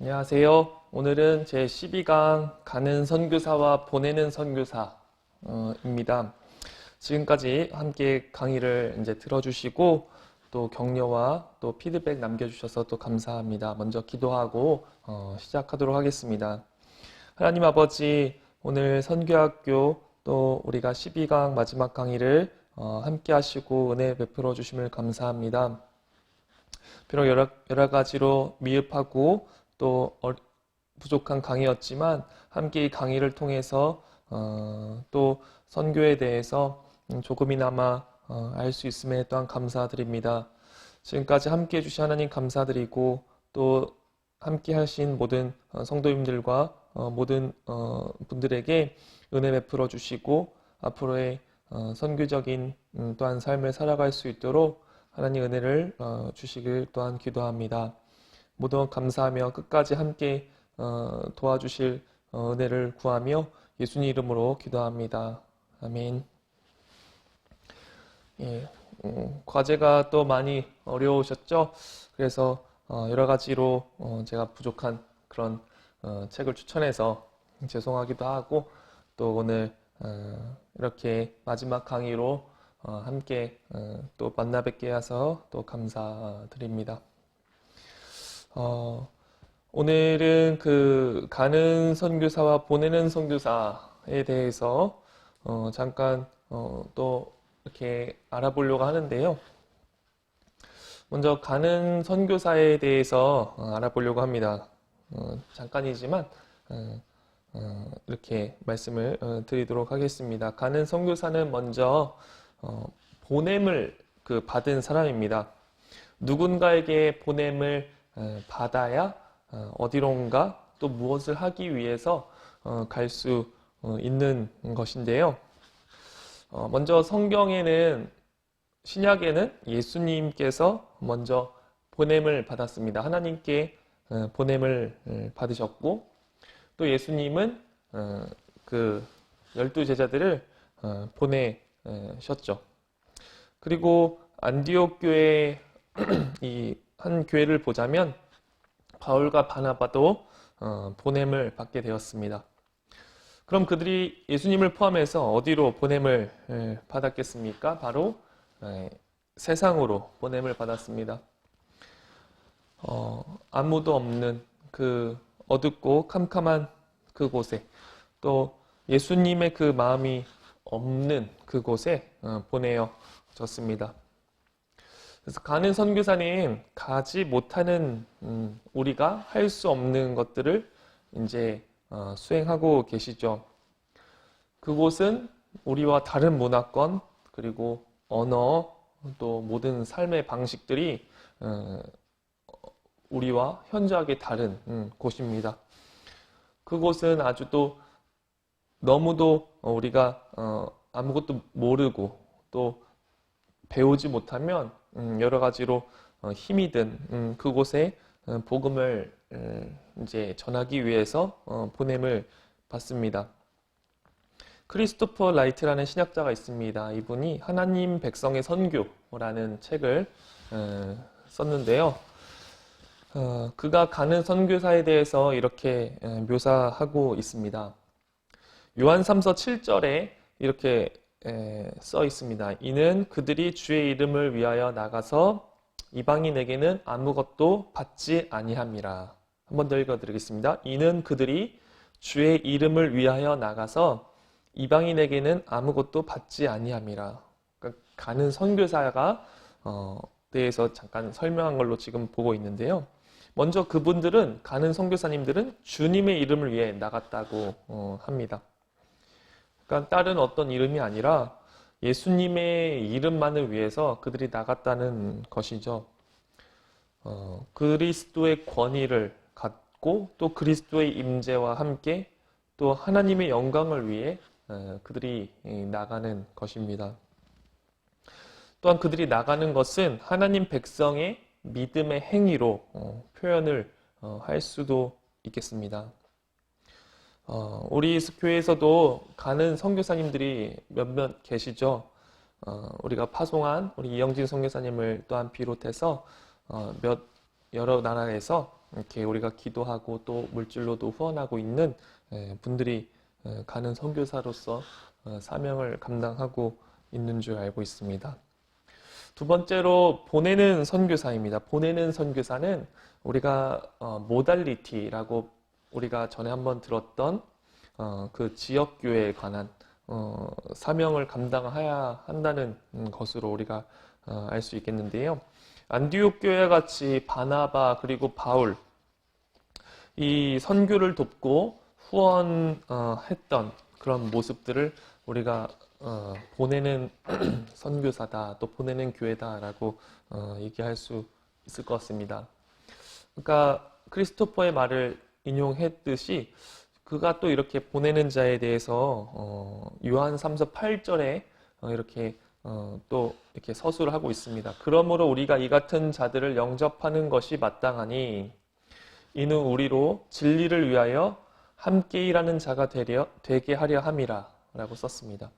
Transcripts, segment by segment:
안녕하세요. 오늘은 제 12강 가는 선교사와 보내는 선교사입니다. 지금까지 함께 강의를 이제 들어주시고 또 격려와 또 피드백 남겨주셔서 또 감사합니다. 먼저 기도하고 시작하도록 하겠습니다. 하나님 아버지, 오늘 선교학교 또 우리가 12강 마지막 강의를 함께 하시고 은혜 베풀어 주심을 감사합니다. 비록 여러 가지로 미흡하고 또 부족한 강의였지만 함께 이 강의를 통해서 또 선교에 대해서 조금이나마 알 수 있음에 또한 감사드립니다. 지금까지 함께 해주신 하나님 감사드리고 또 함께 하신 모든 성도님들과 모든 분들에게 은혜 베풀어 주시고 앞으로의 선교적인 또한 삶을 살아갈 수 있도록 하나님 은혜를 주시길 또한 기도합니다. 모든 것 감사하며 끝까지 함께 도와주실 은혜를 구하며 예수님 이름으로 기도합니다. 아멘. 예, 과제가 또 많이 어려우셨죠? 그래서 여러 가지로 제가 부족한 그런 책을 추천해서 죄송하기도 하고 또 오늘 이렇게 마지막 강의로 함께 또 만나 뵙게 해서 또 감사드립니다. 오늘은 그 가는 선교사와 보내는 선교사에 대해서 잠깐 또 이렇게 알아보려고 하는데요. 먼저 가는 선교사에 대해서 알아보려고 합니다. 잠깐이지만 이렇게 말씀을 드리도록 하겠습니다. 가는 선교사는 먼저 보냄을 받은 사람입니다. 누군가에게 보냄을 받아야 어디론가 또 무엇을 하기 위해서 갈 수 있는 것인데요. 먼저 성경에는 신약에는 예수님께서 먼저 보냄을 받았습니다. 하나님께 보냄을 받으셨고 또 예수님은 그 12제자들을 보내셨죠. 그리고 안디옥 교회 이 한 교회를 보자면 바울과 바나바도 보냄을 받게 되었습니다. 그럼 그들이 예수님을 포함해서 어디로 보냄을 받았겠습니까? 바로 세상으로 보냄을 받았습니다. 아무도 없는 그 어둡고 캄캄한 그곳에 또 예수님의 그 마음이 없는 그곳에 보내어졌습니다. 그래서 가는 선교사님 가지 못하는 우리가 할 수 없는 것들을 이제 수행하고 계시죠. 그곳은 우리와 다른 문화권 그리고 언어 또 모든 삶의 방식들이 우리와 현저하게 다른 곳입니다. 그곳은 아주 또 너무도 우리가 아무것도 모르고 또 배우지 못하면 여러 가지로 힘이 든 그곳에 복음을 이제 전하기 위해서 보냄을 받습니다. 크리스토퍼 라이트라는 신학자가 있습니다. 이분이 하나님 백성의 선교라는 책을 썼는데요. 그가 가는 선교사에 대해서 이렇게 묘사하고 있습니다. 요한 3서 7절에 이렇게 써 있습니다. 이는 그들이 주의 이름을 위하여 나가서 이방인에게는 아무것도 받지 아니함이라. 한 번 더 읽어드리겠습니다. 이는 그들이 주의 이름을 위하여 나가서 이방인에게는 아무것도 받지 아니함이라. 그러니까 가는 선교사가 대해서 잠깐 설명한 걸로 지금 보고 있는데요. 먼저 그분들은 가는 선교사님들은 주님의 이름을 위해 나갔다고 합니다. 그러니까 다른 어떤 이름이 아니라 예수님의 이름만을 위해서 그들이 나갔다는 것이죠. 그리스도의 권위를 갖고 또 그리스도의 임재와 함께 또 하나님의 영광을 위해 그들이 나가는 것입니다. 또한 그들이 나가는 것은 하나님 백성의 믿음의 행위로 표현을 할 수도 있겠습니다. 우리 교회에서도 가는 선교사님들이 몇몇 계시죠. 우리가 파송한 우리 이영진 선교사님을 또한 비롯해서 여러 나라에서 이렇게 우리가 기도하고 또 물질로도 후원하고 있는 분들이 가는 선교사로서 사명을 감당하고 있는 줄 알고 있습니다. 두 번째로 보내는 선교사입니다. 보내는 선교사는 우리가 모달리티라고 우리가 전에 한번 들었던 그 지역교회에 관한 사명을 감당해야 한다는 것으로 우리가 알 수 있겠는데요. 안디옥 교회와 같이 바나바 그리고 바울 이 선교를 돕고 후원했던 그런 모습들을 우리가 보내는 선교사다, 또 보내는 교회다라고 얘기할 수 있을 것 같습니다. 그러니까 크리스토퍼의 말을 인용했듯이 그가 또 이렇게 보내는 자에 대해서 요한 3서 8절에 이렇게 또 이렇게 서술을 하고 있습니다. 그러므로 우리가 이 같은 자들을 영접하는 것이 마땅하니 이는 우리로 진리를 위하여 함께 일하는 자가 되게 하려 함이라 라고 썼습니다.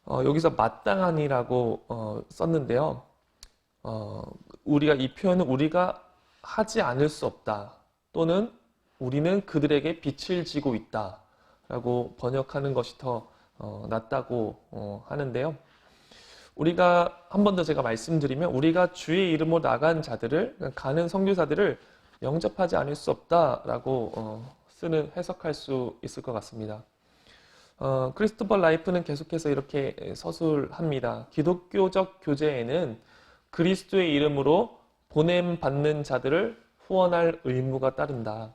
여기서 마땅하니라고 썼는데요. 우리가 이 표현은 우리가 하지 않을 수 없다 또는 우리는 그들에게 빛을 지고 있다 라고 번역하는 것이 더 낫다고 하는데요. 우리가 한 번 더 제가 말씀드리면 우리가 주의 이름으로 나간 자들을 가는 선교사들을 영접하지 않을 수 없다라고 해석할 수 있을 것 같습니다. 크리스토퍼 라이프는 계속해서 이렇게 서술합니다. 기독교적 교제에는 그리스도의 이름으로 보냄받는 자들을 후원할 의무가 따른다.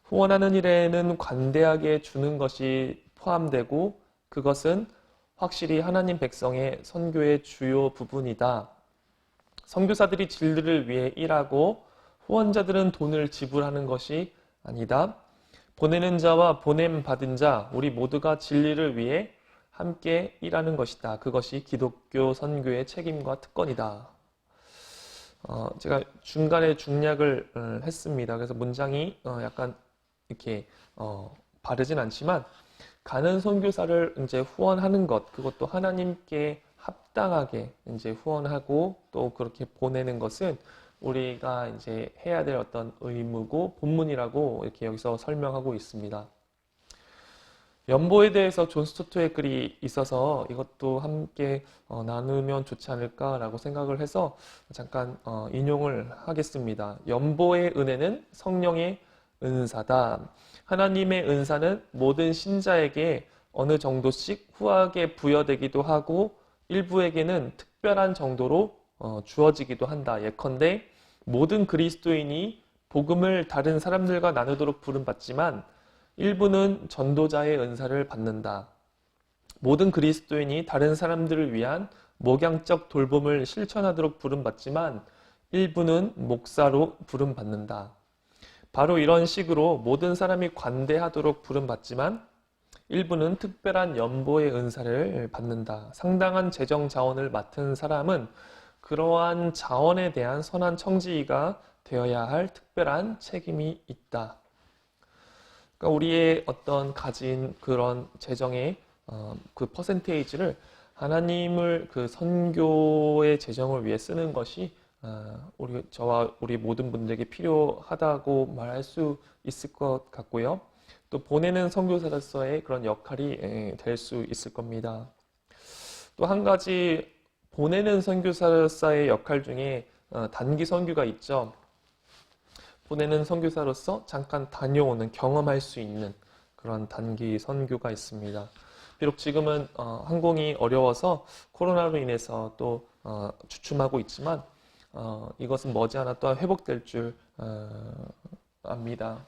후원하는 일에는 관대하게 주는 것이 포함되고 그것은 확실히 하나님 백성의 선교의 주요 부분이다. 선교사들이 진리를 위해 일하고 후원자들은 돈을 지불하는 것이 아니다. 보내는 자와 보냄받은 자, 우리 모두가 진리를 위해 함께 일하는 것이다. 그것이 기독교 선교의 책임과 특권이다. 제가 중간에 중략을 했습니다. 그래서 문장이 약간 이렇게 바르진 않지만 가는 선교사를 이제 후원하는 것, 그것도 하나님께 합당하게 이제 후원하고 또 그렇게 보내는 것은 우리가 이제 해야 될 어떤 의무고 본문이라고 이렇게 여기서 설명하고 있습니다. 연보에 대해서 존 스토트의 글이 있어서 이것도 함께 나누면 좋지 않을까라고 생각을 해서 잠깐 인용을 하겠습니다. 연보의 은혜는 성령의 은사다. 하나님의 은사는 모든 신자에게 어느 정도씩 후하게 부여되기도 하고 일부에게는 특별한 정도로 주어지기도 한다. 예컨대 모든 그리스도인이 복음을 다른 사람들과 나누도록 부름받지만 일부는 전도자의 은사를 받는다. 모든 그리스도인이 다른 사람들을 위한 목양적 돌봄을 실천하도록 부름받지만 일부는 목사로 부름받는다. 바로 이런 식으로 모든 사람이 관대하도록 부름받지만 일부는 특별한 연보의 은사를 받는다. 상당한 재정 자원을 맡은 사람은 그러한 자원에 대한 선한 청지기가 되어야 할 특별한 책임이 있다. 그러니까 우리의 어떤 가진 그런 재정의 그 퍼센테이지를 하나님을 그 선교의 재정을 위해 쓰는 것이 저와 우리 모든 분들에게 필요하다고 말할 수 있을 것 같고요. 또 보내는 선교사로서의 그런 역할이 될 수 있을 겁니다. 또 한 가지 보내는 선교사로서의 역할 중에 단기 선교가 있죠. 보내는 선교사로서 잠깐 다녀오는, 경험할 수 있는 그런 단기 선교가 있습니다. 비록 지금은 항공이 어려워서 코로나로 인해서 또 주춤하고 있지만 이것은 머지않아 또 회복될 줄 압니다.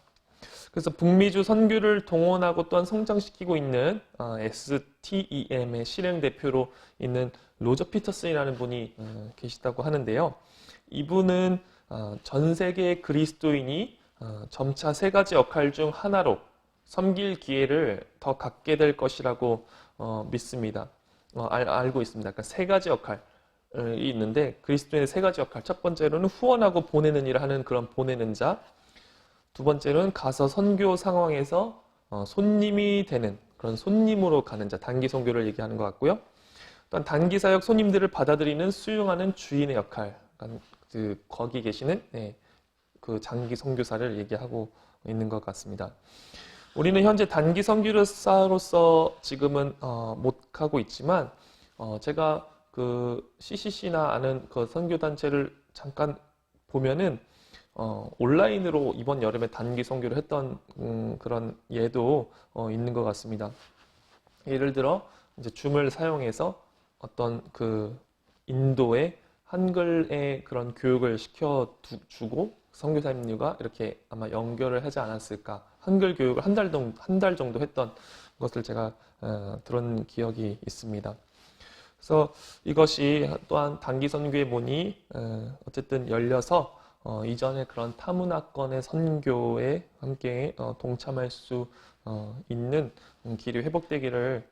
그래서 북미주 선교를 동원하고 또한 성장시키고 있는 STEM의 실행 대표로 있는 로저 피터슨이라는 분이 계시다고 하는데요. 이분은 전 세계의 그리스도인이 점차 세 가지 역할 중 하나로 섬길 기회를 더 갖게 될 것이라고 믿습니다. 알고 있습니다. 그러니까 세 가지 역할이 있는데 그리스도인의 세 가지 역할. 첫 번째로는 후원하고 보내는 일을 하는 그런 보내는 자. 두 번째로는 가서 선교 상황에서 손님이 되는 그런 손님으로 가는 자. 단기 선교를 얘기하는 것 같고요. 또한 단기 사역 손님들을 받아들이는 수용하는 주인의 역할. 그러니까 거기 계시는 그 장기 선교사를 얘기하고 있는 것 같습니다. 우리는 현재 단기 선교사로서 지금은 못 가고 있지만 제가 그 CCC나 아는 그 선교 단체를 잠깐 보면은 온라인으로 이번 여름에 단기 선교를 했던 그런 예도 있는 것 같습니다. 예를 들어 이제 줌을 사용해서 어떤 그 인도의 한글의 그런 교육을 시켜주고 선교사님들과 이렇게 아마 연결을 하지 않았을까. 한글 교육을 한 달 정도 했던 것을 제가 들은 기억이 있습니다. 그래서 이것이 또한 단기 선교의 문이 어쨌든 열려서 이전에 그런 타문화권의 선교에 함께 동참할 수 있는 길이 회복되기를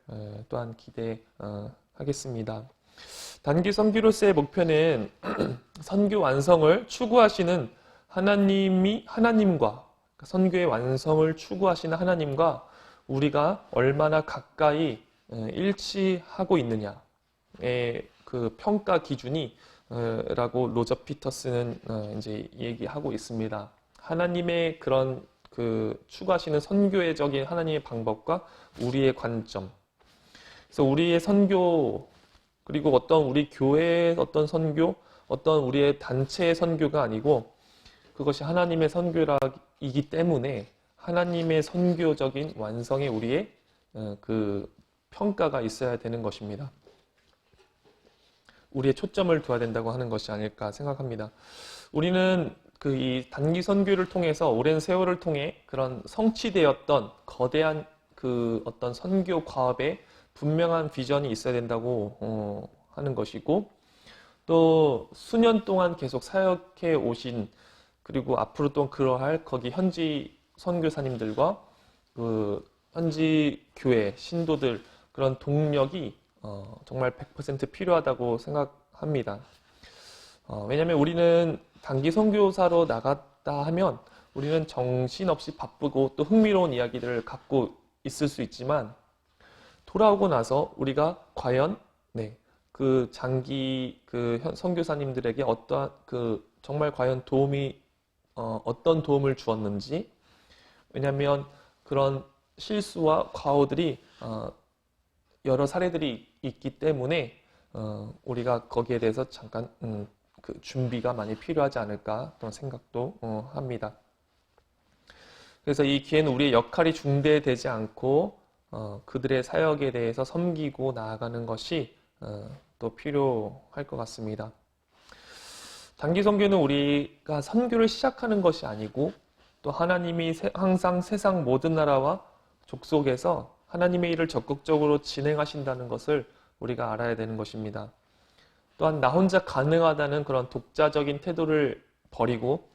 또한 기대하겠습니다. 단기 선교로서의 목표는 선교 완성을 추구하시는 하나님과 선교의 완성을 추구하시는 하나님과 우리가 얼마나 가까이 일치하고 있느냐의 그 평가 기준이 라고 로저 피터스는 이제 얘기하고 있습니다. 하나님의 그런 그 추구하시는 선교적인 하나님의 방법과 우리의 관점. 그래서 우리의 선교 그리고 어떤 우리 교회의 어떤 선교, 어떤 우리의 단체의 선교가 아니고 그것이 하나님의 선교이기 때문에 하나님의 선교적인 완성에 우리의 그 평가가 있어야 되는 것입니다. 우리의 초점을 두어야 된다고 하는 것이 아닐까 생각합니다. 우리는 그 이 단기 선교를 통해서 오랜 세월을 통해 그런 성취되었던 거대한 그 어떤 선교 과업에 분명한 비전이 있어야 된다고 하는 것이고 또 수년 동안 계속 사역해 오신 그리고 앞으로 또 그러할 거기 현지 선교사님들과 그 현지 교회 신도들 그런 동력이 정말 100% 필요하다고 생각합니다. 왜냐하면 우리는 단기 선교사로 나갔다 하면 우리는 정신없이 바쁘고 또 흥미로운 이야기들을 갖고 있을 수 있지만 돌아오고 나서 우리가 과연 그 장기 그 선교사님들에게 어떠한 그 정말 과연 어떤 도움을 주었는지 왜냐하면 그런 실수와 과오들이 여러 사례들이 있기 때문에 우리가 거기에 대해서 잠깐 그 준비가 많이 필요하지 않을까 그런 생각도 합니다. 그래서 이 기회는 우리의 역할이 중대되지 않고 그들의 사역에 대해서 섬기고 나아가는 것이 또 필요할 것 같습니다. 단기 선교는 우리가 선교를 시작하는 것이 아니고 또 하나님이 항상 세상 모든 나라와 족속에서 하나님의 일을 적극적으로 진행하신다는 것을 우리가 알아야 되는 것입니다. 또한 나 혼자 가능하다는 그런 독자적인 태도를 버리고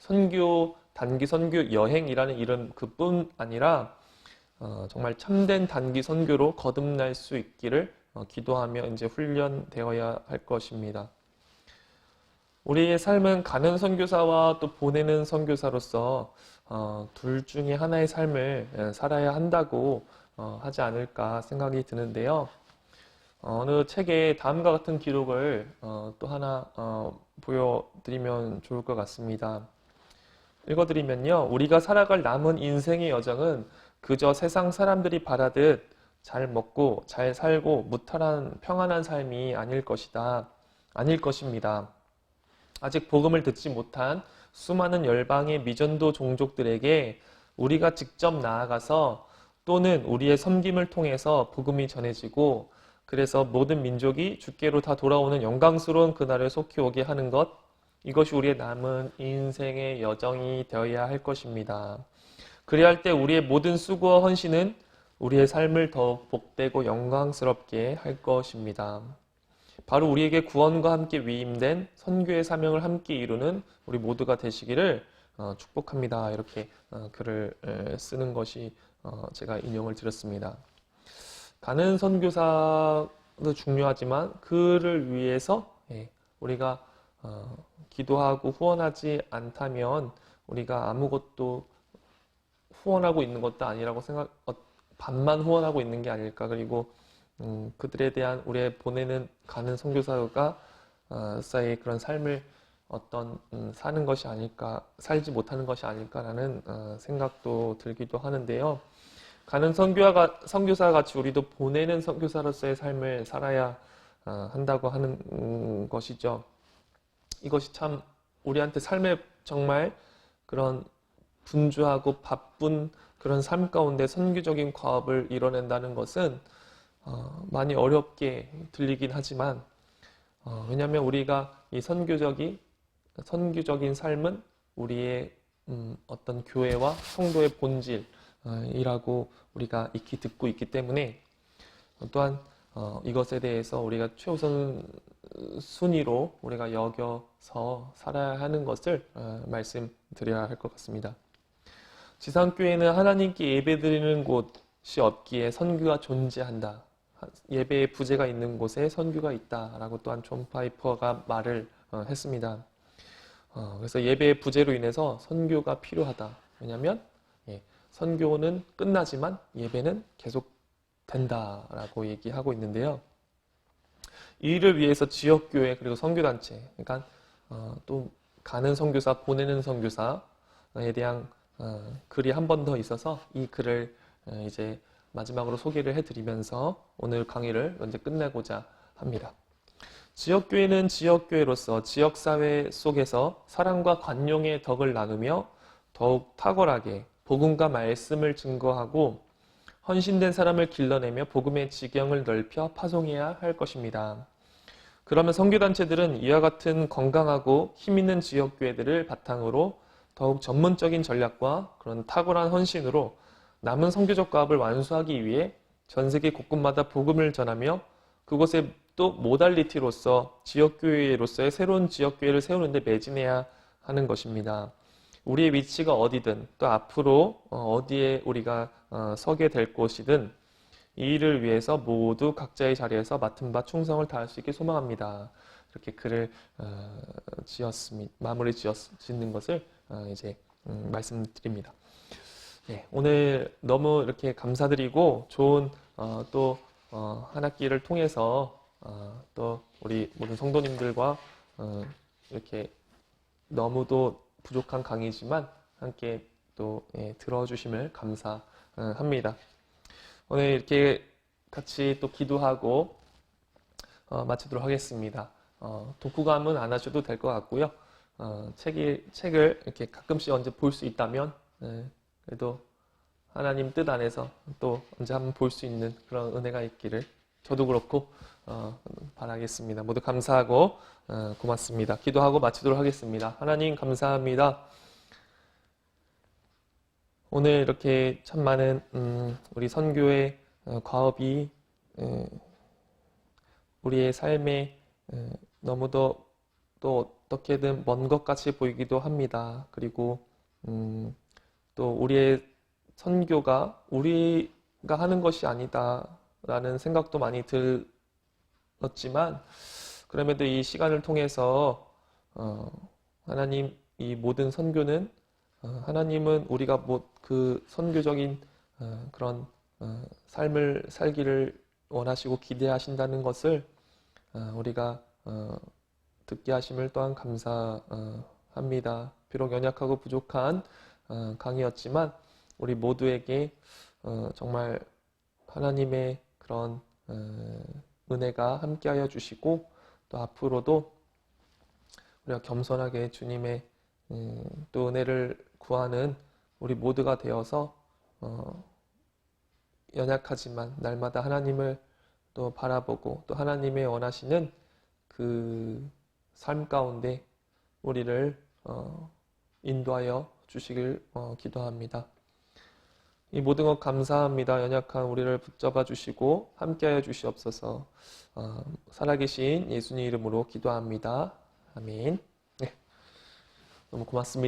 단기 선교 여행이라는 이름 그뿐 아니라 정말 참된 단기 선교로 거듭날 수 있기를 기도하며 이제 훈련되어야 할 것입니다. 우리의 삶은 가는 선교사와 또 보내는 선교사로서 둘 중에 하나의 삶을 살아야 한다고 하지 않을까 생각이 드는데요. 어느 책에 다음과 같은 기록을 또 하나 보여드리면 좋을 것 같습니다. 읽어드리면요. 우리가 살아갈 남은 인생의 여정은 그저 세상 사람들이 바라듯 잘 먹고 잘 살고 무탈한 평안한 삶이 아닐 것입니다. 아직 복음을 듣지 못한 수많은 열방의 미전도 종족들에게 우리가 직접 나아가서 또는 우리의 섬김을 통해서 복음이 전해지고 그래서 모든 민족이 주께로 다 돌아오는 영광스러운 그날을 속히 오게 하는 것 이것이 우리의 남은 인생의 여정이 되어야 할 것입니다. 그래야 할 때 우리의 모든 수고와 헌신은 우리의 삶을 더 복되고 영광스럽게 할 것입니다. 바로 우리에게 구원과 함께 위임된 선교의 사명을 함께 이루는 우리 모두가 되시기를 축복합니다. 이렇게 글을 쓰는 것이 제가 인용을 드렸습니다. 가는 선교사도 중요하지만 그를 위해서 우리가 기도하고 후원하지 않다면 우리가 아무것도 후원하고 있는 것도 아니라고 반만 후원하고 있는 게 아닐까. 그리고 그들에 대한 우리의 가는 선교사가 사이의 그런 삶을 어떤 사는 것이 아닐까, 살지 못하는 것이 아닐까라는 생각도 들기도 하는데요. 가는 선교사 같이 우리도 보내는 선교사로서의 삶을 살아야 한다고 하는 것이죠. 이것이 참 우리한테 삶에 정말 그런 분주하고 바쁜 그런 삶 가운데 선교적인 과업을 이뤄낸다는 것은 많이 어렵게 들리긴 하지만 왜냐하면 우리가 이 선교적인 삶은 우리의 어떤 교회와 성도의 본질이라고 우리가 익히 듣고 있기 때문에 또한 이것에 대해서 우리가 최우선 순위로 우리가 여겨서 살아야 하는 것을 말씀드려야 할 것 같습니다. 지상교회는 하나님께 예배드리는 곳이 없기에 선교가 존재한다. 예배의 부재가 있는 곳에 선교가 있다라고 또한 존 파이퍼가 말을 했습니다. 그래서 예배의 부재로 인해서 선교가 필요하다. 왜냐하면 선교는 끝나지만 예배는 계속 된다라고 얘기하고 있는데요. 이 일을 위해서 지역교회 그리고 선교단체, 그러니까 또 가는 선교사, 보내는 선교사에 대한 글이 한 번 더 있어서 이 글을 이제 마지막으로 소개를 해드리면서 오늘 강의를 먼저 끝내고자 합니다. 지역교회는 지역교회로서 지역사회 속에서 사랑과 관용의 덕을 나누며 더욱 탁월하게 복음과 말씀을 증거하고 헌신된 사람을 길러내며 복음의 지경을 넓혀 파송해야 할 것입니다. 그러면 선교단체들은 이와 같은 건강하고 힘있는 지역교회들을 바탕으로 더욱 전문적인 전략과 그런 탁월한 헌신으로 남은 선교적 과업을 완수하기 위해 전 세계 곳곳마다 복음을 전하며 그곳에 또 모달리티로서 지역교회로서의 새로운 지역교회를 세우는데 매진해야 하는 것입니다. 우리의 위치가 어디든 또 앞으로 어디에 우리가 서게 될 곳이든 이 일을 위해서 모두 각자의 자리에서 맡은 바 충성을 다할 수 있게 소망합니다. 이렇게 글을 마무리 짓는 것을 이제 말씀드립니다. 네, 오늘 너무 이렇게 감사드리고 좋은 또 한 학기를 통해서 또 우리 모든 성도님들과 이렇게 너무도 부족한 강의지만 함께 또 들어주심을 감사합니다. 오늘 이렇게 같이 또 기도하고 마치도록 하겠습니다. 독후감은 안 하셔도 될 것 같고요. 책을 이렇게 가끔씩 언제 볼 수 있다면 그래도 하나님 뜻 안에서 또 언제 한번 볼 수 있는 그런 은혜가 있기를 저도 그렇고 바라겠습니다. 모두 감사하고 고맙습니다. 기도하고 마치도록 하겠습니다. 하나님 감사합니다. 오늘 이렇게 참 많은 우리 선교의 과업이 우리의 삶에 너무도 또 어떻게든 먼 것 같이 보이기도 합니다. 그리고 또 우리의 선교가 우리가 하는 것이 아니다라는 생각도 많이 들었지만 그럼에도 이 시간을 통해서 하나님 이 모든 선교는 하나님은 우리가 그 선교적인 그런 삶을 살기를 원하시고 기대하신다는 것을 우리가 듣게 하심을 또한 감사합니다. 비록 연약하고 부족한 강의였지만 우리 모두에게 정말 하나님의 그런 은혜가 함께하여 주시고 또 앞으로도 우리가 겸손하게 주님의 또 은혜를 구하는 우리 모두가 되어서 연약하지만 날마다 하나님을 또 바라보고 또 하나님의 원하시는 그 삶 가운데 우리를 인도하여 주시길 기도합니다. 이 모든 것 감사합니다. 연약한 우리를 붙잡아 주시고 함께하여 주시옵소서. 살아계신 예수님 이름으로 기도합니다. 아멘. 네, 너무 고맙습니다.